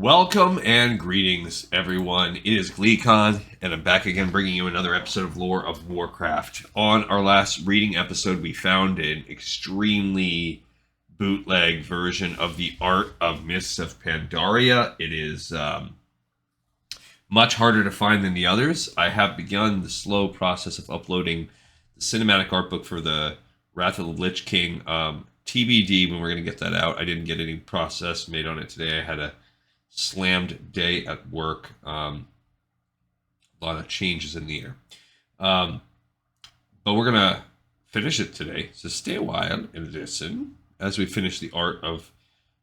Welcome and greetings, everyone. It is GleeCon, and I'm back again bringing you another episode of Lore of Warcraft. On our last reading episode, we found an extremely bootleg version of the Art of Mists of Pandaria. It is much harder to find than the others. I have begun the slow process of uploading the cinematic art book for the Wrath of the Lich King. TBD when we're going to get that out. I didn't get any process made on it today. I had a slammed day at work. A lot of changes in the air. But we're going to finish it today. So stay a while and listen as we finish the Art of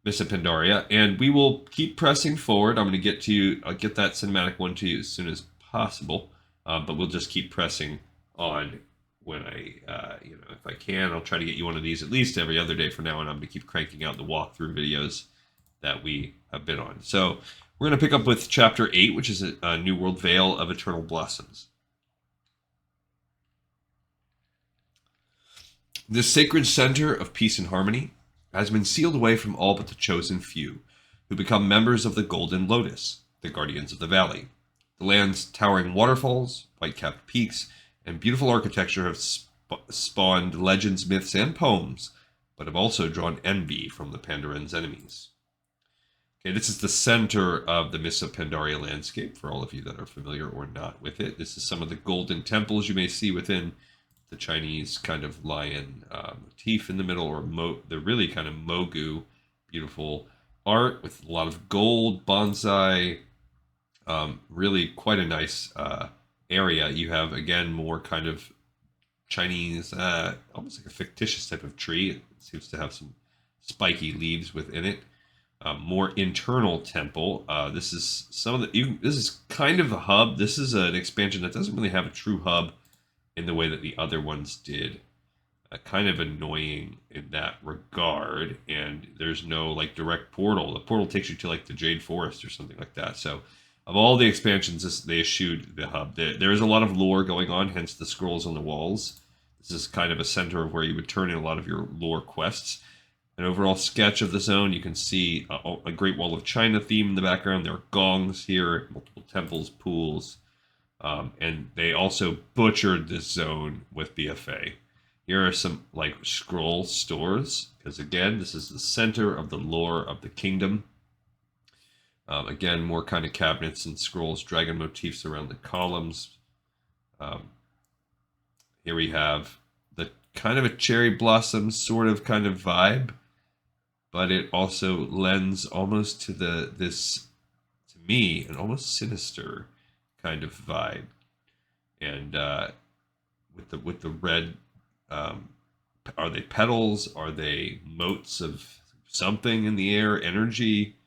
Mists of Pandaria. And we will keep pressing forward. I'm going to get to you. I'll get that cinematic one to you as soon as possible. But we'll just keep pressing on when if I can. I'll try to get you one of these at least every other day from now on. I'm going to keep cranking out the walkthrough videos that we have been on. So we're going to pick up with Chapter 8, which is a New World Veil of Eternal Blossoms. This sacred center of peace and harmony has been sealed away from all but the chosen few, who become members of the Golden Lotus, the guardians of the valley. The land's towering waterfalls, white-capped peaks, and beautiful architecture have spawned legends, myths, and poems, but have also drawn envy from the Pandarians' enemies. Okay, this is the center of the Mists of Pandaria landscape, for all of you that are familiar or not with it. This is some of the golden temples you may see within the Chinese kind of lion motif in the middle, or the really kind of Mogu, beautiful art with a lot of gold, bonsai, really quite a nice area. You have, again, more kind of Chinese, almost like a fictitious type of tree. It seems to have some spiky leaves within it. More internal temple. This is this is kind of the hub. This is an expansion that doesn't really have a true hub in the way that the other ones did. Kind of annoying in that regard. And there's no like direct portal. The portal takes you to like the Jade Forest or something like that. So of all the expansions, they eschewed the hub. There is a lot of lore going on, hence the scrolls on the walls. This is kind of a center of where you would turn in a lot of your lore quests. An overall sketch of the zone. You can see a Great Wall of China theme in the background. There are gongs here, multiple temples, pools, and they also butchered this zone with BFA. Here are some like scroll stores, because again, this is the center of the lore of the kingdom. Again, more kind of cabinets and scrolls, dragon motifs around the columns. Here we have the kind of a cherry blossom sort of kind of vibe, but it also lends almost to this, to me, an almost sinister kind of vibe. And with the red, are they petals? Are they motes of something in the air? Energy.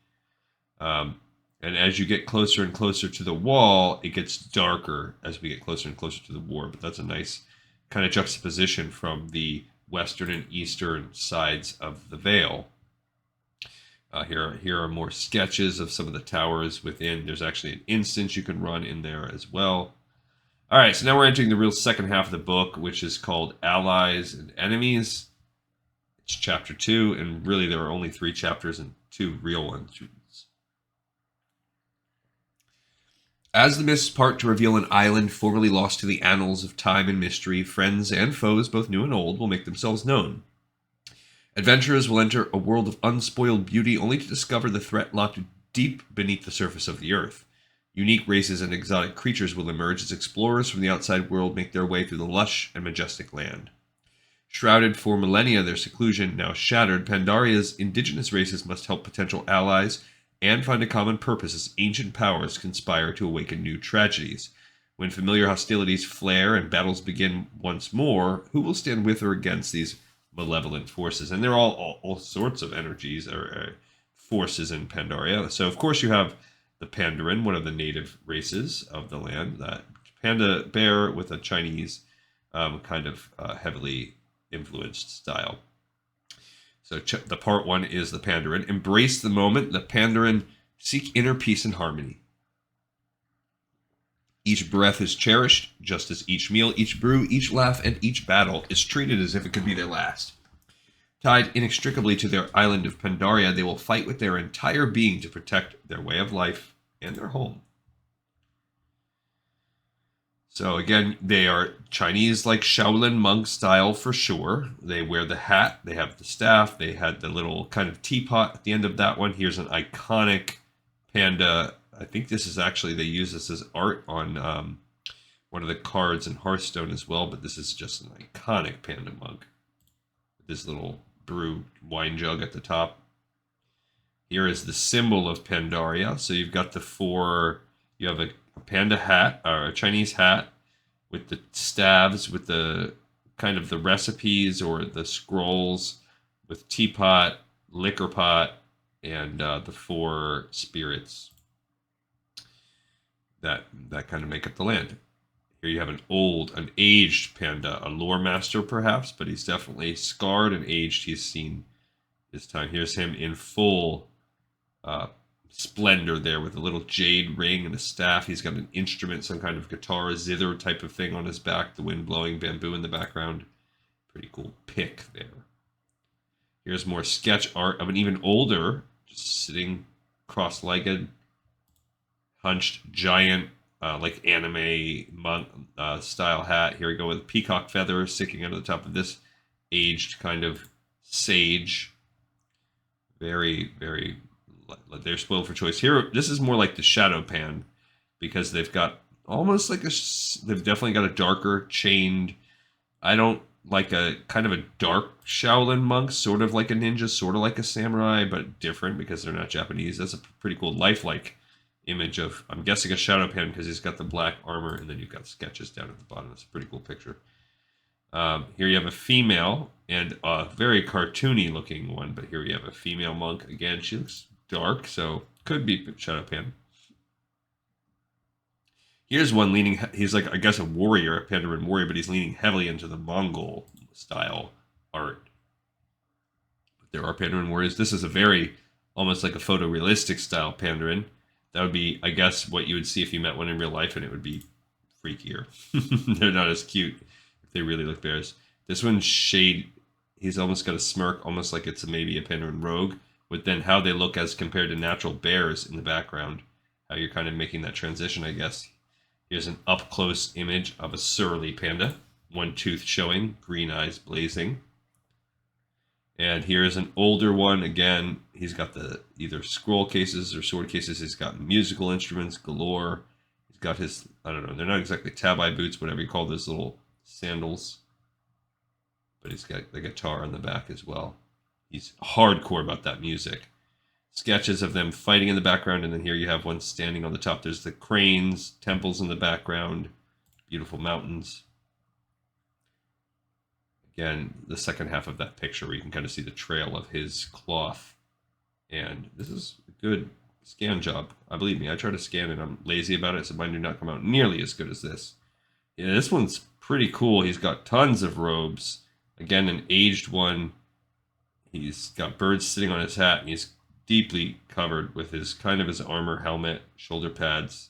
And as you get closer and closer to the wall, it gets darker as we get closer and closer to the war. But that's a nice kind of juxtaposition from the western and eastern sides of the Veil. Here are more sketches of some of the towers within. There's actually an instance you can run in there as well. All right, so now we're entering the real second half of the book, which is called Allies and Enemies. It's chapter 2, and really there are only 3 chapters and 2 real ones. As the mists part to reveal an island formerly lost to the annals of time and mystery, friends and foes, both new and old, will make themselves known. Adventurers will enter a world of unspoiled beauty only to discover the threat locked deep beneath the surface of the earth. Unique races and exotic creatures will emerge as explorers from the outside world make their way through the lush and majestic land. Shrouded for millennia, their seclusion now shattered, Pandaria's indigenous races must help potential allies and find a common purpose as ancient powers conspire to awaken new tragedies. When familiar hostilities flare and battles begin once more, who will stand with or against these malevolent forces? And they're all sorts of energies or forces in Pandaria. So of course you have the Pandaren, one of the native races of the land, that panda bear with a Chinese kind of heavily influenced style. So the part 1 is the Pandaren. Embrace the moment. The Pandaren seek inner peace and harmony. Each breath is cherished, just as each meal, each brew, each laugh, and each battle is treated as if it could be their last. Tied inextricably to their island of Pandaria, they will fight with their entire being to protect their way of life and their home. So again, they are Chinese, like Shaolin monk style for sure. They wear the hat, they have the staff, they had the little kind of teapot at the end of that one. Here's an iconic panda. I think this is actually, they use this as art on one of the cards in Hearthstone as well, but this is just an iconic panda monk. This little brew wine jug at the top. Here is the symbol of Pandaria. So you've got the four, you have a panda hat, or a Chinese hat, with the staves, with the kind of the recipes or the scrolls, with teapot, liquor pot, and the four spirits that kind of make up the land. Here you have an aged panda, a lore master perhaps, but he's definitely scarred and aged. He's seen his time. Here's him in full splendor there with a little jade ring and a staff. He's got an instrument, some kind of guitar, a zither type of thing on his back, the wind blowing bamboo in the background. Pretty cool pick there. Here's more sketch art of an even older, just sitting cross-legged, hunched giant, like anime monk style hat. Here we go with peacock feathers sticking out of the top of this aged kind of sage. Very, very, they're spoiled for choice. Here, this is more like the shadow pan because they've got almost like they've definitely got a darker chained, I don't like a kind of a dark Shaolin monk, sort of like a ninja, sort of like a samurai, but different because they're not Japanese. That's a pretty cool lifelike image of, I'm guessing, a shadow pan because he's got the black armor and then you've got sketches down at the bottom. It's a pretty cool picture. Here you have a female and a very cartoony looking one, but here we have a female monk. Again, she looks dark, so could be shadow pan. Here's one leaning, he's like, I guess, a warrior, a Pandaren warrior, but he's leaning heavily into the Mongol style art. But there are Pandaren warriors. This is a very, almost like a photorealistic style Pandaren. That would be, I guess, what you would see if you met one in real life, and it would be freakier. They're not as cute if they really look bears. This one's shade, he's almost got a smirk, almost like it's maybe a Pandaren rogue, but then how they look as compared to natural bears in the background, how you're kind of making that transition, I guess. Here's an up-close image of a surly panda, one tooth showing, green eyes blazing. And here's an older one. Again, he's got the either scroll cases or sword cases. He's got musical instruments galore. He's got his, I don't know, they're not exactly tabi boots, whatever you call those little sandals. But he's got the guitar on the back as well. He's hardcore about that music. Sketches of them fighting in the background, and then here you have one standing on the top. There's the cranes, temples in the background, beautiful mountains. Again, the second half of that picture where you can kind of see the trail of his cloth. And this is a good scan job. Believe me, I try to scan it. I'm lazy about it, so mine do not come out nearly as good as this. Yeah, this one's pretty cool. He's got tons of robes. Again, an aged one. He's got birds sitting on his hat, and he's deeply covered with his kind of his armor, helmet, shoulder pads,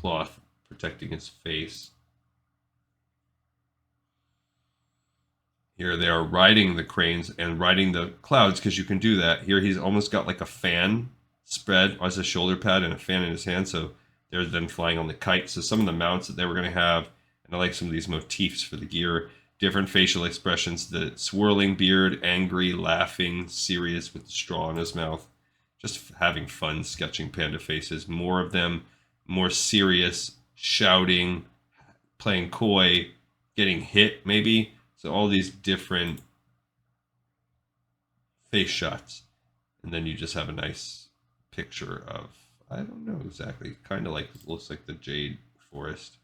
cloth protecting his face. Here they are riding the cranes and riding the clouds because you can do that. Here he's almost got like a fan spread as a shoulder pad and a fan in his hand, so they're then flying on the kite. So some of the mounts that they were going to have, and I like some of these motifs for the gear, different facial expressions, the swirling beard, angry, laughing, serious with the straw in his mouth. Just having fun sketching panda faces. More of them, more serious, shouting, playing coy, getting hit maybe. So all these different face shots. And then you just have a nice picture of, I don't know exactly, kind of like, looks like the Jade Forest.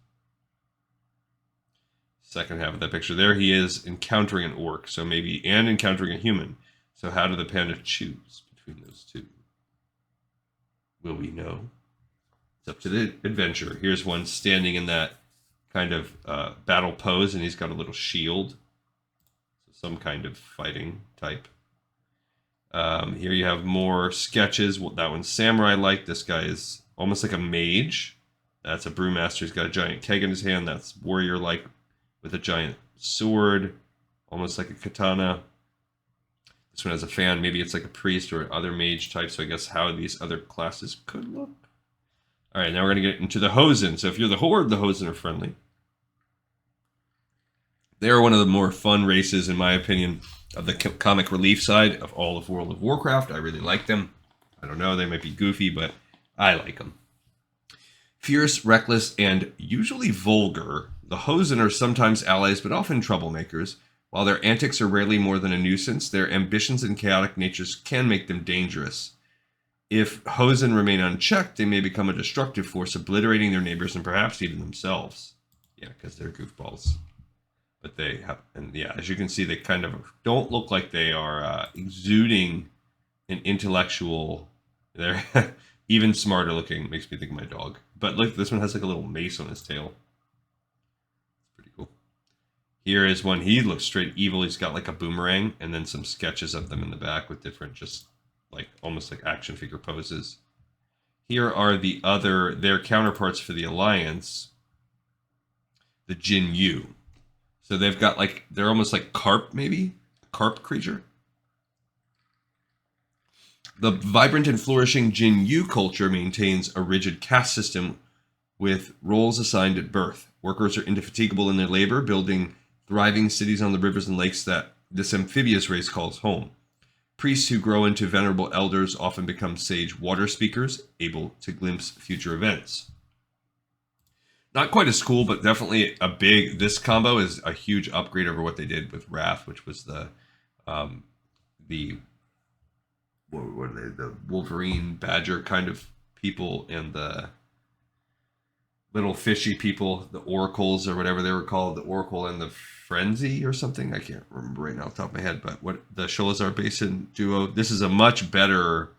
Second half of that picture. There he is encountering an orc, so maybe, and encountering a human. So how do the panda choose between those two? Will we know? It's up to the adventurer. Here's one standing in that kind of battle pose, and he's got a little shield. So some kind of fighting type. Here you have more sketches. That one's samurai-like. This guy is almost like a mage. That's a brewmaster. He's got a giant keg in his hand. That's warrior-like with a giant sword, almost like a katana. This one has a fan. Maybe it's like a priest or other mage type. So I guess how these other classes could look. All right, now we're going to get into the Hosen. So if you're the Horde, the Hosen are friendly. They're one of the more fun races, in my opinion, of the comic relief side of all of World of Warcraft. I really like them. I don't know, they might be goofy, but I like them. Fierce, reckless, and usually vulgar, the Hosen are sometimes allies but often troublemakers. While their antics are rarely more than a nuisance, their ambitions and chaotic natures can make them dangerous. If Hosen remain unchecked, they may become a destructive force, obliterating their neighbors and perhaps even themselves. Yeah, because they're goofballs. But they have, and yeah, as you can see, they kind of don't look like they are exuding an intellectual. They're even smarter looking. Makes me think of my dog. But look, this one has like a little mace on his tail. It's pretty cool. Here is one. He looks straight evil. He's got like a boomerang, and then some sketches of them in the back with different, just like almost like action figure poses. Here are their counterparts for the Alliance, the Jin Yu. So they've got like, they're almost like carp, maybe? Carp creature? The vibrant and flourishing Jin Yu culture maintains a rigid caste system with roles assigned at birth. Workers are indefatigable in their labor, building thriving cities on the rivers and lakes that this amphibious race calls home. Priests who grow into venerable elders often become sage water speakers, able to glimpse future events. Not quite as cool, but definitely this combo is a huge upgrade over what they did with Wrath, which was the Wolverine Badger kind of people and the little fishy people, the Oracles or whatever they were called, the Oracle and the Frenzy or something. I can't remember right now off the top of my head, but what the Sholazar Basin duo, this is a much better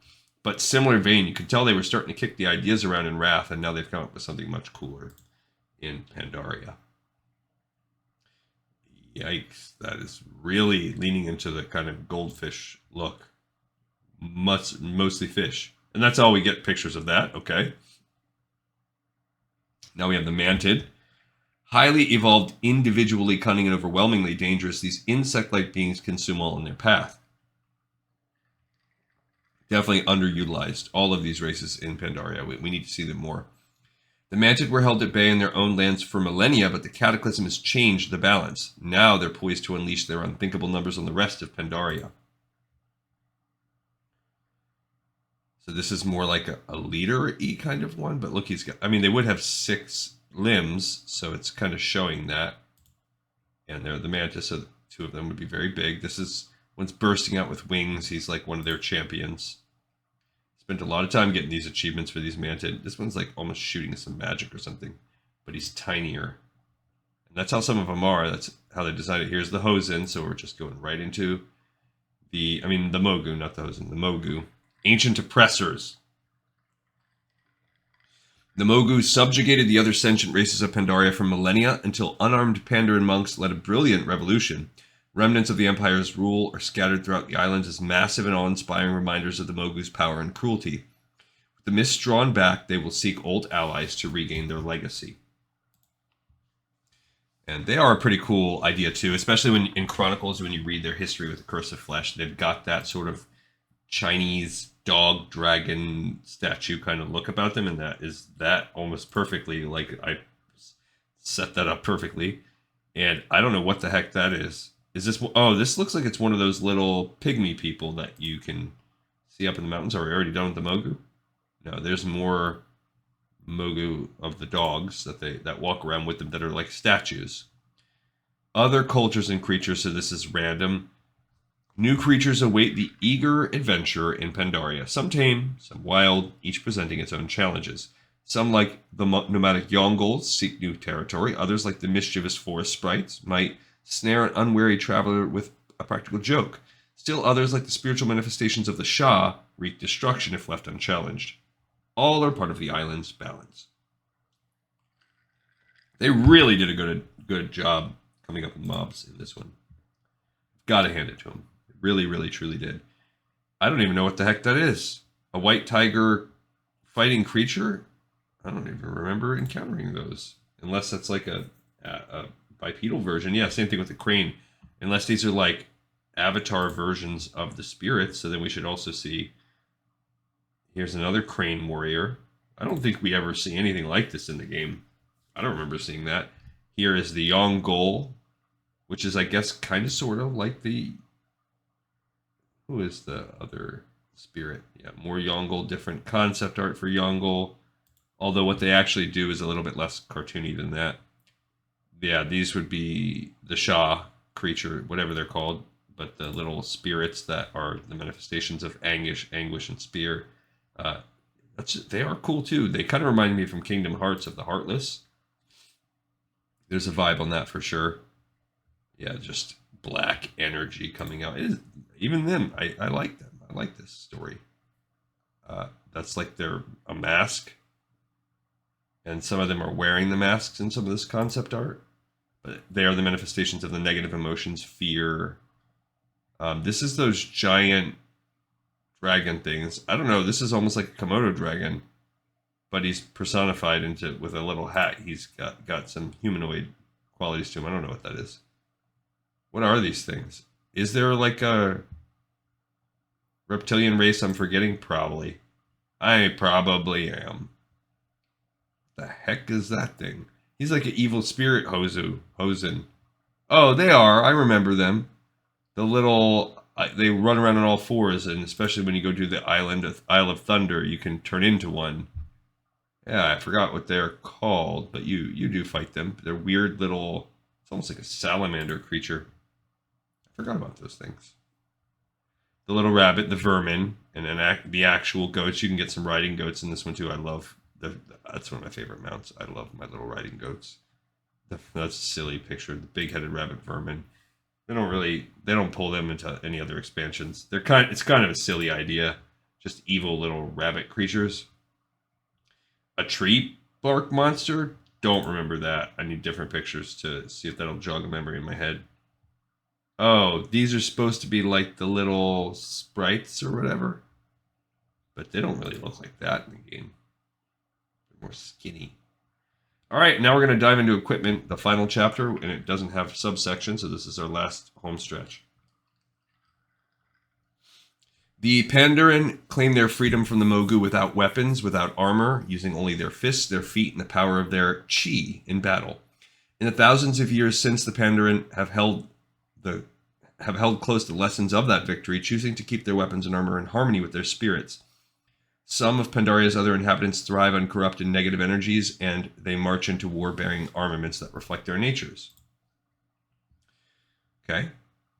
but similar vein. You could tell they were starting to kick the ideas around in Wrath, and now they've come up with something much cooler in Pandaria. Yikes, that is really leaning into the kind of goldfish look. Mostly fish. And that's all we get pictures of that, okay. Now we have the Mantid. Highly evolved, individually cunning, and overwhelmingly dangerous, these insect-like beings consume all in their path. Definitely underutilized, all of these races in Pandaria. We need to see them more. The Mantid were held at bay in their own lands for millennia, but the Cataclysm has changed the balance. Now they're poised to unleash their unthinkable numbers on the rest of Pandaria. So this is more like a leader-y kind of one, but look, he's got, I mean, they would have 6 limbs, so it's kind of showing that. And they're the Mantis, so the 2 of them would be very big. This is, one's bursting out with wings. He's like one of their champions. Spent a lot of time getting these achievements for these Mantid. This one's like almost shooting some magic or something, but he's tinier. And that's how some of them are. That's how they designed it. Here's the Hosen, so we're just going right into the Mogu, not the Hosen, the Mogu. Ancient oppressors. The Mogu subjugated the other sentient races of Pandaria for millennia until unarmed Pandaren monks led a brilliant revolution. Remnants of the Empire's rule are scattered throughout the islands as massive and awe-inspiring reminders of the Mogu's power and cruelty. With the mists drawn back, they will seek old allies to regain their legacy. And they are a pretty cool idea too, especially when in Chronicles, when you read their history with the Curse of Flesh, they've got that sort of Chinese dog dragon statue kind of look about them, and that almost perfectly, like I set that up perfectly. And I don't know what the heck that is. Is this, oh, this looks like it's one of those little pygmy people that you can see up in the mountains. Are we already done with the Mogu? No, there's more Mogu of the dogs that walk around with them that are like statues. Other cultures and creatures, so this is random. New creatures await the eager adventurer in Pandaria. Some tame, some wild, each presenting its own challenges. Some, like the nomadic Yongols, seek new territory. Others, like the mischievous forest sprites, might snare an unwary traveler with a practical joke. Still others, like the spiritual manifestations of the Shah, wreak destruction if left unchallenged. All are part of the island's balance. They really did a good job coming up with mobs in this one. Gotta hand it to them. Really, really, truly did. I don't even know what the heck that is. A white tiger fighting creature? I don't even remember encountering those. Unless that's like a bipedal version. Yeah, same thing with the crane. Unless these are like avatar versions of the spirits. So then we should also see, here's another crane warrior. I don't think we ever see anything like this in the game. I don't remember seeing that. Here is the Yongol, which is, I guess, kind of sort of like the... Who is the other spirit? Yeah, more Yongol, different concept art for Yongol. Although what they actually do is a little bit less cartoony than that. Yeah, these would be the Shah creature, whatever they're called. But the little spirits that are the manifestations of anguish, and spear. They are cool too. They kind of remind me from Kingdom Hearts of the Heartless. There's a vibe on that for sure. Yeah, just black energy coming out. Even then, I like them. I like this story. That's like they're a mask. And some of them are wearing the masks in some of this concept art. But they are the manifestations of the negative emotions, fear. This is those giant dragon things. I don't know. This is almost like a Komodo dragon. But he's personified with a little hat. He's got some humanoid qualities to him. I don't know what that is. What are these things? Is there like a reptilian race I'm forgetting? Probably. I probably am. The heck is that thing? He's like an evil spirit Hosen. Oh, they are. I remember them. The little... They run around on all fours, and especially when you go to the Isle of Thunder, you can turn into one. Yeah, I forgot what they're called, but you do fight them. They're weird little... It's almost like a salamander creature. I forgot about those things. The little rabbit, the vermin, and then the actual goats. You can get some riding goats in this one too. I love... That's one of my favorite mounts. I love my little riding goats. That's a silly picture. The big-headed rabbit vermin. They don't pull them into any other expansions. It's kind of a silly idea. Just evil little rabbit creatures. A tree bark monster? Don't remember that. I need different pictures to see if that'll jog a memory in my head. Oh, these are supposed to be like the little sprites or whatever. But they don't really look like that in the game. They're more skinny. All right, now we're going to dive into equipment, the final chapter, and it doesn't have subsections, so this is our last home stretch. The Pandaren claim their freedom from the Mogu without weapons, without armor, using only their fists, their feet, and the power of their chi in battle. In the thousands of years since, the Pandaren have held close the lessons of that victory, choosing to keep their weapons and armor in harmony with their spirits. Some of Pandaria's other inhabitants thrive on corrupted negative energies, and they march into war bearing armaments that reflect their natures. Okay,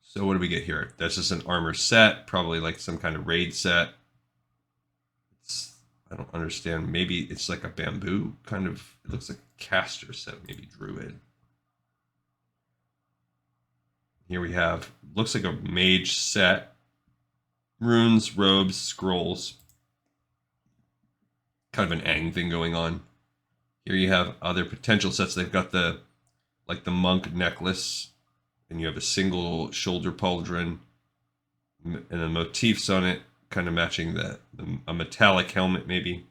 so what do we get here? That's just an armor set, probably like some kind of raid set. I don't understand. Maybe it's like a bamboo kind of... It looks like a caster set, maybe druid. Here we have... Looks like a mage set. Runes, robes, scrolls. Kind of an Aang thing going on. Here you have other potential sets. They've got the monk necklace, and you have a single shoulder pauldron, and the motifs on it, kind of matching a metallic helmet maybe.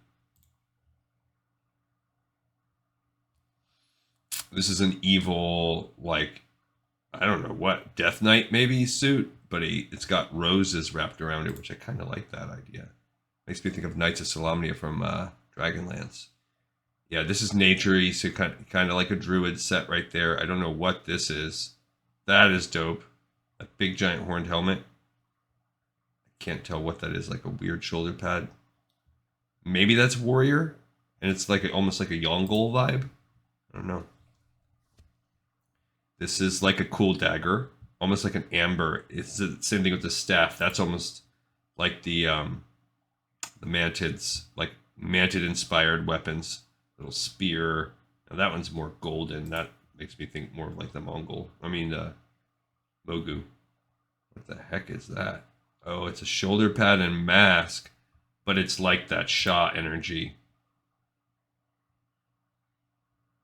This is an evil, like, I don't know what, Death Knight maybe suit, but it's got roses wrapped around it, which I kind of like that idea. Makes me think of Knights of Solamnia from Dragonlance. Yeah, this is nature-y, so kind of like a druid set right there. I don't know what this is. That is dope. A big giant horned helmet. I can't tell what that is, like a weird shoulder pad. Maybe that's warrior, and it's like almost like a Yongol vibe. I don't know. This is like a cool dagger, almost like an amber. It's the same thing with the staff. That's almost like the mantids, like mantid-inspired weapons. Little spear. Now that one's more golden. That makes me think more of like the Mogu. What the heck is that? Oh, it's a shoulder pad and mask, but it's like that Shah energy.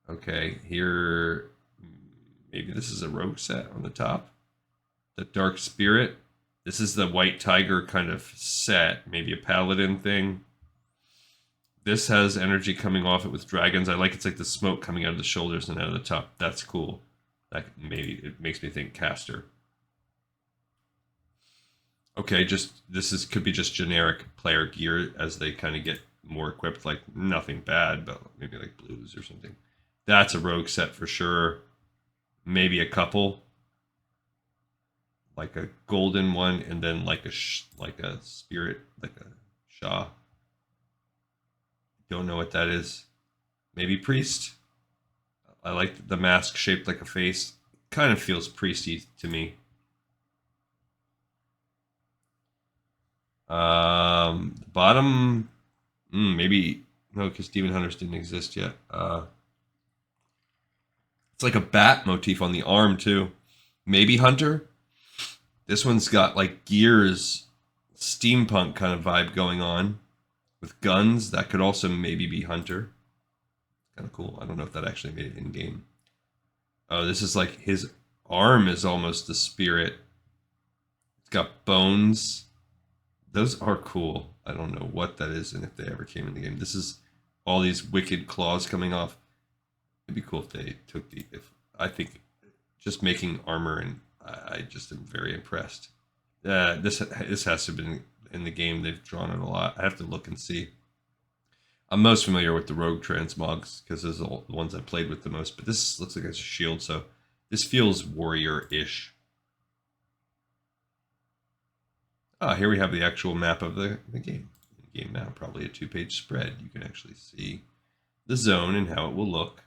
Okay, here, maybe this is a rogue set on the top. The Dark Spirit. This is the White Tiger kind of set, maybe a paladin thing. This has energy coming off it with dragons. I like it's like the smoke coming out of the shoulders and out of the top. That's cool. Maybe it makes me think caster. Okay, could be just generic player gear as they kind of get more equipped. Like nothing bad, but maybe like blues or something. That's a rogue set for sure. Maybe a couple, like a golden one, and then like like a spirit, like a Shah. Don't know what that is. Maybe priest. I like the mask shaped like a face. Kind of feels priesty to me. The bottom, maybe no, because Demon Hunters didn't exist yet. It's like a bat motif on the arm too. Maybe Hunter. This one's got like gears, steampunk kind of vibe going on with guns. That could also maybe be Hunter. Kind of cool. I don't know if that actually made it in game. Oh, this is like his arm is almost the spirit. It's got bones. Those are cool. I don't know what that is and if they ever came in the game. This is all these wicked claws coming off. It'd be cool if they took I think just making armor, and I just am very impressed. This has to have been in the game. They've drawn it a lot. I have to look and see. I'm most familiar with the rogue transmogs because those are the ones I played with the most. But this looks like it's a shield, so this feels warrior-ish. Here we have the actual map of the game. The game map, probably a 2-page spread. You can actually see the zone and how it will look,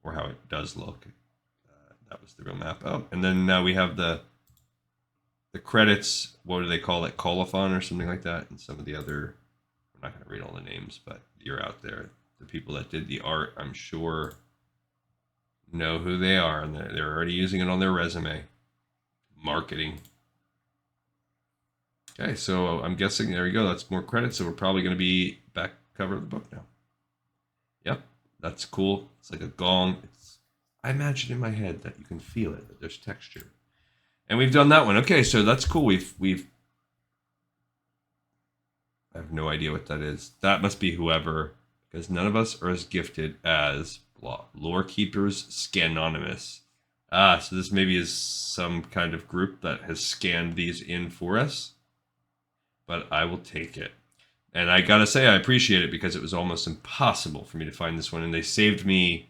or how it does look. That was the real map. Oh, and then now we have the credits. What do they call it? Colophon or something like that. And some of the other. I'm not going to read all the names, but you're out there. The people that did the art, I'm sure, know who they are, and they're already using it on their resume. Marketing. Okay, so I'm guessing there we go. That's more credits. So we're probably going to be back cover of the book now. Yep, that's cool. It's like a gong. I imagine in my head that you can feel it, that there's texture. And we've done that one. Okay, so that's cool. We've I have no idea what that is. That must be whoever, because none of us are as gifted as Lore Keepers Scanonymous. So this maybe is some kind of group that has scanned these in for us. But I will take it. And I gotta say, I appreciate it because it was almost impossible for me to find this one. And they saved me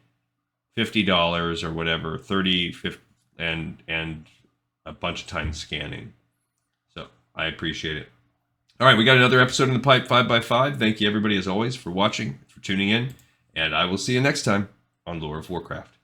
$50 or whatever, 30, 50, and a bunch of time scanning. So I appreciate it. All right, we got another episode in the pipe, 5x5. Thank you, everybody, as always, for watching, for tuning in. And I will see you next time on Lore of Warcraft.